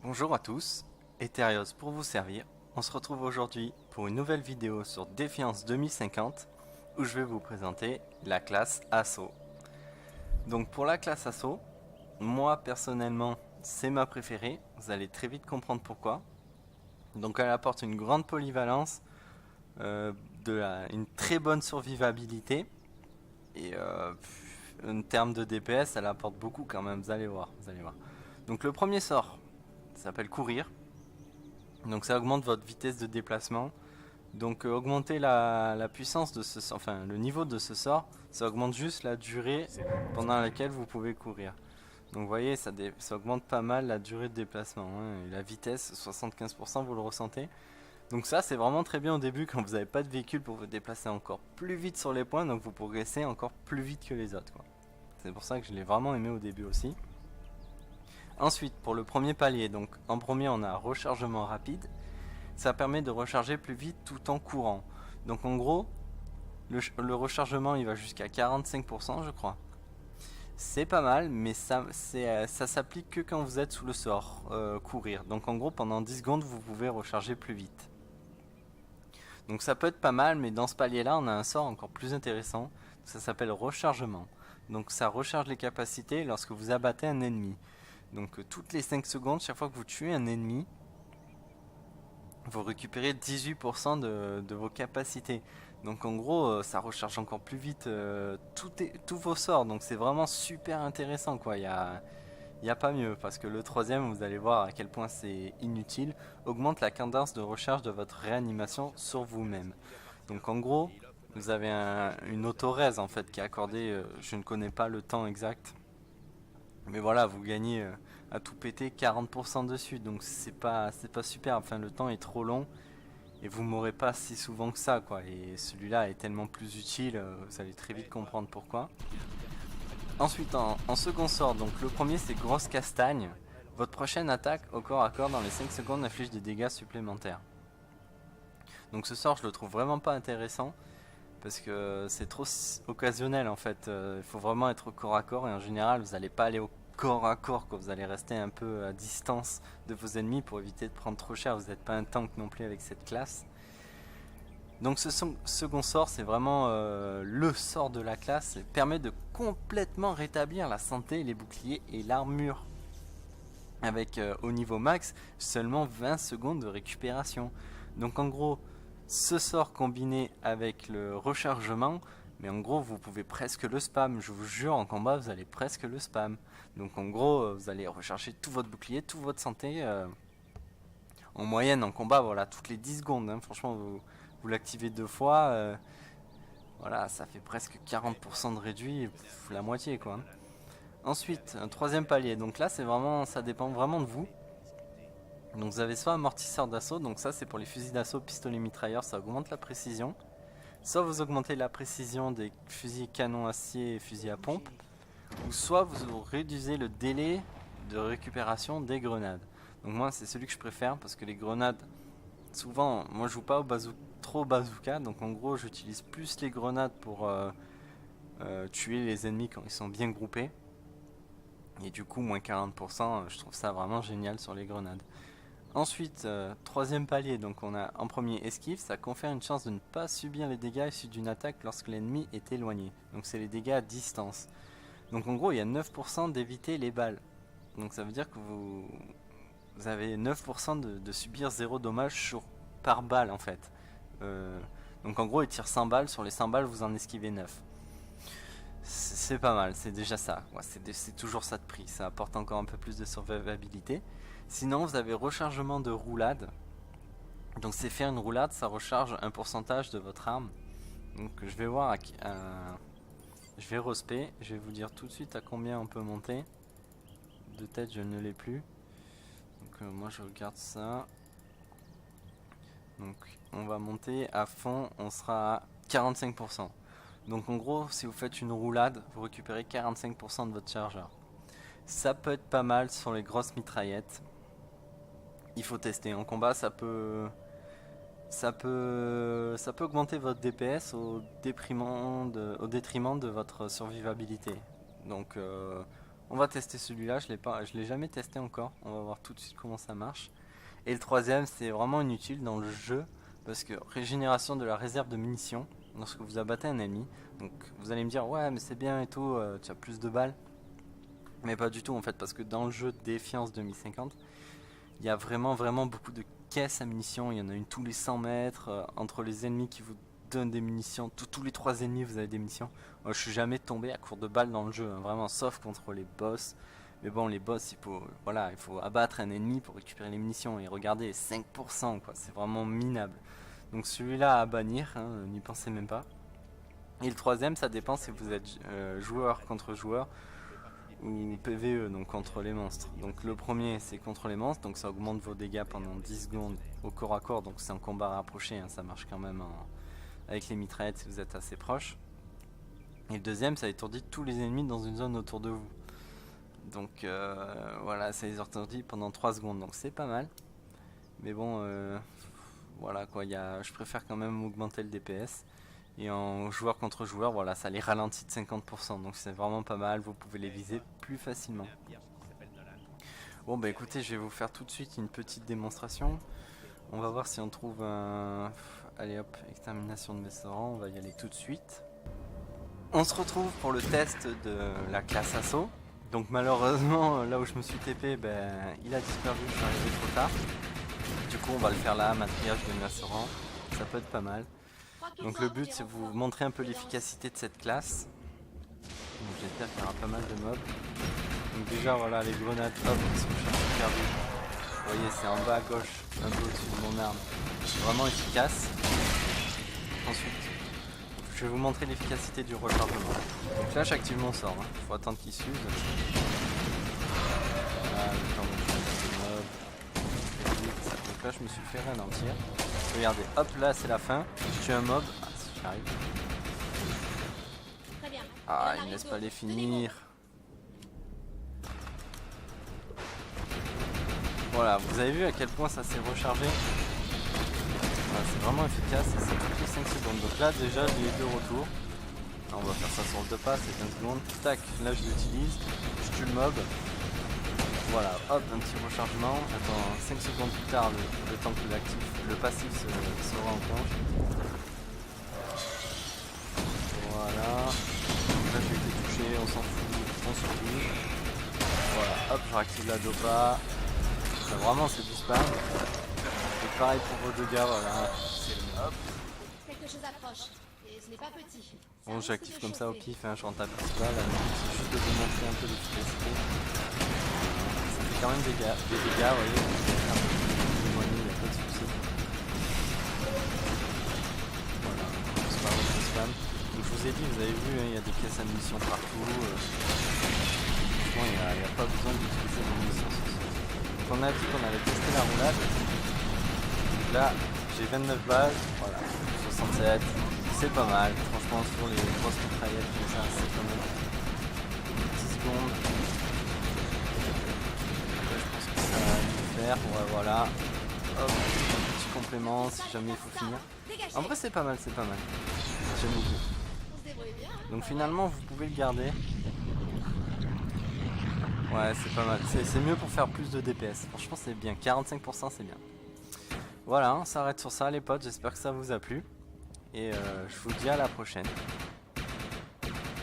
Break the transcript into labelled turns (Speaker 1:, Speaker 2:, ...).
Speaker 1: Bonjour à tous, Eterios pour vous servir. On se retrouve aujourd'hui pour une nouvelle vidéo sur Défiance 2050 où je vais vous présenter la classe Assaut. Donc pour la classe Assaut, moi personnellement c'est ma préférée, vous allez très vite comprendre pourquoi. Donc elle apporte une grande polyvalence, euh, une très bonne survivabilité et en termes de DPS elle apporte beaucoup quand même, vous allez voir. Donc le premier sort s'appelle Courir. Donc ça augmente votre vitesse de déplacement. Donc augmenter la puissance de ce, enfin le niveau de ce sort, ça augmente juste la durée pendant laquelle vous pouvez courir. Donc vous voyez, ça augmente pas mal la durée de déplacement, hein, et la vitesse, 75% vous le ressentez. Donc ça c'est vraiment très bien au début quand vous n'avez pas de véhicule pour vous déplacer encore plus vite sur les points, donc vous progressez encore plus vite que les autres, quoi. C'est pour ça que je l'ai vraiment aimé au début aussi. Ensuite, pour le premier palier, donc en premier on a rechargement rapide. Ça permet de recharger plus vite tout en courant. Donc en gros, le rechargement il va jusqu'à 45% je crois. C'est pas mal, mais ça s'applique que quand vous êtes sous le sort courir. Donc en gros, pendant 10 secondes, vous pouvez recharger plus vite. Donc ça peut être pas mal, mais dans ce palier-là, on a un sort encore plus intéressant. Ça s'appelle rechargement. Donc ça recharge les capacités lorsque vous abattez un ennemi. Donc toutes les 5 secondes, chaque fois que vous tuez un ennemi, vous récupérez 18% de vos capacités. Donc en gros, ça recharge encore plus vite tous vos sorts. Donc c'est vraiment super intéressant, quoi. Y a pas mieux, parce que le troisième, vous allez voir à quel point c'est inutile, augmente la cadence de recharge de votre réanimation sur vous-même. Donc en gros, vous avez une autorèse en fait qui est accordée, je ne connais pas le temps exact, mais voilà, vous gagnez à tout péter 40% dessus, donc c'est pas super, enfin le temps est trop long et vous m'aurez pas si souvent que ça, quoi. Et celui-là est tellement plus utile, vous allez très vite comprendre pourquoi. Ensuite, en second sort, donc le premier c'est grosse castagne. Votre prochaine attaque au corps à corps dans les 5 secondes inflige des dégâts supplémentaires. Donc ce sort je le trouve vraiment pas intéressant parce que c'est trop occasionnel en fait. Il faut vraiment être au corps à corps et en général vous n'allez pas aller au corps à corps, quand vous allez rester un peu à distance de vos ennemis pour éviter de prendre trop cher. Vous n'êtes pas un tank non plus avec cette classe. Donc ce second sort, c'est vraiment le sort de la classe. Il permet de complètement rétablir la santé, les boucliers et l'armure. Avec au niveau max seulement 20 secondes de récupération. Donc en gros, ce sort combiné avec le rechargement, mais en gros vous pouvez presque le spam. Je vous jure, en combat vous allez presque le spam. Donc en gros, vous allez recharger tout votre bouclier, toute votre santé. En moyenne en combat, voilà, toutes les 10 secondes, hein. Franchement, vous l'activez deux fois, voilà, ça fait presque 40% de réduit, la moitié, quoi. Ensuite, un troisième palier, donc là c'est vraiment, ça dépend vraiment de vous. Donc vous avez soit amortisseur d'assaut, donc ça c'est pour les fusils d'assaut, pistolets mitrailleurs, ça augmente la précision. Soit vous augmentez la précision des fusils canon acier et fusils à pompe, ou soit vous réduisez le délai de récupération des grenades. Donc moi c'est celui que je préfère parce que les grenades, souvent, moi je joue pas trop au bazooka, donc en gros j'utilise plus les grenades pour tuer les ennemis quand ils sont bien groupés. Et du coup, moins 40%, je trouve ça vraiment génial sur les grenades. Ensuite, troisième palier, donc on a en premier esquive, ça confère une chance de ne pas subir les dégâts issus d'une attaque lorsque l'ennemi est éloigné. Donc c'est les dégâts à distance. Donc en gros, il y a 9% d'éviter les balles. Donc ça veut dire que vous avez 9% de subir 0 dommage par balle en fait. Euh, donc en gros, il tire 100 balles, sur les 100 balles, vous en esquivez 9. C'est pas mal, c'est déjà ça. Ouais, c'est toujours ça de prix, ça apporte encore un peu plus de survivabilité. Sinon, vous avez rechargement de roulade. Donc c'est faire une roulade, ça recharge un pourcentage de votre arme. Donc je vais voir, je vais respect, je vais vous dire tout de suite à combien on peut monter. De tête, je ne l'ai plus. Donc moi je regarde ça. Donc on va monter à fond, on sera à 45%. Donc en gros, si vous faites une roulade, vous récupérez 45% de votre chargeur. Ça peut être pas mal sur les grosses mitraillettes. Il faut tester. En combat, ça peut augmenter votre DPS au détriment de votre survivabilité. Donc On va tester celui-là, je l'ai jamais testé encore. On va voir tout de suite comment ça marche. Et le troisième, c'est vraiment inutile dans le jeu parce que régénération de la réserve de munitions lorsque vous abattez un ennemi. Donc vous allez me dire ouais mais c'est bien et tout, tu as plus de balles. Mais pas du tout en fait, parce que dans le jeu Défiance 2050, il y a vraiment beaucoup de caisses à munitions. Il y en a une tous les 100 mètres, entre les ennemis qui vous donnent des munitions, tous les 3 ennemis vous avez des munitions. Moi, je suis jamais tombé à court de balles dans le jeu, hein, vraiment, sauf contre les boss. Mais bon, les boss, il faut abattre un ennemi pour récupérer les munitions. Et regardez, 5%, quoi, c'est vraiment minable. Donc celui-là à bannir, hein, n'y pensez même pas. Et le troisième, ça dépend si vous êtes joueur contre joueur ou PVE, donc contre les monstres. Donc le premier, c'est contre les monstres, donc ça augmente vos dégâts pendant 10 secondes au corps à corps. Donc c'est un combat rapproché, hein, ça marche quand même avec les mitraillettes si vous êtes assez proche. Et le deuxième, ça étourdit tous les ennemis dans une zone autour de vous. Donc voilà, ça les étourdit pendant 3 secondes, donc c'est pas mal. Mais bon, voilà quoi, je préfère quand même augmenter le DPS. Et en joueur contre joueur, voilà, ça les ralentit de 50%, donc c'est vraiment pas mal, vous pouvez les viser plus facilement. Bon bah écoutez, je vais vous faire tout de suite une petite démonstration. On va voir si on trouve un... Allez hop, extermination de Messerand, on va y aller tout de suite. On se retrouve pour le test de la classe assaut. Donc malheureusement, là où je me suis TP, ben, il a disparu, je suis arrivé trop tard. Du coup on va le faire là, matriage de Messerand, ça peut être pas mal. Donc le but c'est de vous montrer un peu l'efficacité de cette classe. Donc j'espère qu'il y aura pas mal de mobs. Donc déjà voilà les grenades, hop, qui sont super vite. Vous voyez c'est en bas à gauche, un peu au-dessus de mon arme. C'est vraiment efficace. Ensuite, je vais vous montrer l'efficacité du rechargement. Donc là j'active mon sort, hein. Faut attendre qu'il s'use. Voilà, le temps de tuer les mobs. Donc là je me suis fait ralentir. Regardez, hop là c'est la fin, je tue un mob, si j'y arrive. Ah, il ne laisse pas les finir. Voilà, vous avez vu à quel point ça s'est rechargé. Voilà, c'est vraiment efficace et c'est toutes les 5 secondes. Donc là déjà j'ai eu 2 retours. Là, on va faire ça sur le 2 pas, c'est 15 secondes. Tac, là je l'utilise, je tue le mob. Voilà, hop, un petit rechargement. Attends, 5 secondes plus tard, le temps que le passif se renclenche. Voilà. Là j'ai été touché, on s'en fout, on survit. Voilà, hop, je réactive la dopa. Ça, vraiment c'est du spam. Et pareil pour vos dégâts, voilà. Hop.
Speaker 2: Quelque chose approche, et ce n'est pas petit.
Speaker 1: Bon, j'active comme ça au pif, hein, je rentre à petit balle. C'est juste de démontrer un peu l'efficacité. Quand même des dégâts, vous voyez, il n'y a pas de soucis. Voilà, c'est pas vraiment spam. Donc je vous ai dit, vous avez vu, hein, il y a des caisses à munitions partout. Bon, il n'y a pas besoin d'utiliser les munitions. Donc on a dit qu'on allait tester la roulade. Donc là, j'ai 29 balles, voilà, 67, c'est pas mal. Franchement, sur les grosses mitraillettes comme ça, c'est quand même 10 secondes. Ouais, voilà, hop, un petit complément si jamais il faut finir. En vrai c'est pas mal, j'aime beaucoup. Donc finalement vous pouvez le garder. Ouais c'est pas mal, c'est mieux pour faire plus de DPS, franchement c'est bien, 45% c'est bien. Voilà, on s'arrête sur ça les potes, j'espère que ça vous a plu. Et je vous dis à la prochaine.